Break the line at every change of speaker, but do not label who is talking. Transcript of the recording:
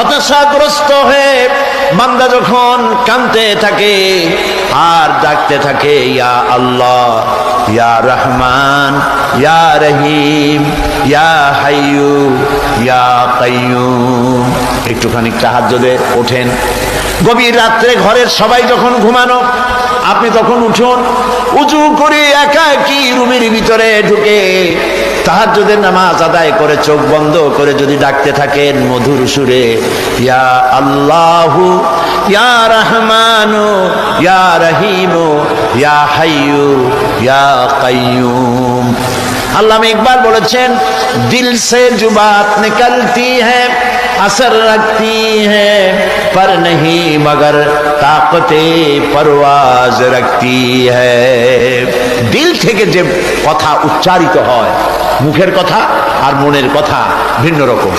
হতাশাগ্রস্ত হয়ে বান্দা যখন কাঁদতে থাকে আর ডাকতে থাকে, ইয়া আল্লাহ, ইয়া রহমান, ইয়া রহিম, ইয়া হাইয়ু, ইয়া কাইয়ুম। একটুখানি তাহাজ্জুদে ওঠেন, গভীর রাত্রে ঘরের সবাই যখন ঘুমানো, আপনি তখন উঠুন, উজু করে একাকী রুমের ভিতরে ঢুকে তাহাজ্জুদের নামাজ আদায় করে চোখ বন্ধ করে যদি ডাকতে থাকেন মধুর সুরে, ইয়া আল্লাহু, ইয়া রহমানু, ইয়া রহিমু, ইয়া হাইয়ু, ইয়া কাইয়ুম। আল্লামা ইকবাল বলেছেন, দিল সে जो बात निकलती है असर रखती है पर नहीं मगर ताकते परवाज रखती है। দিল থেকে যে কথা উচ্চারিত হয়, মুখের কথা আর মনের কথা ভিন্ন রকম।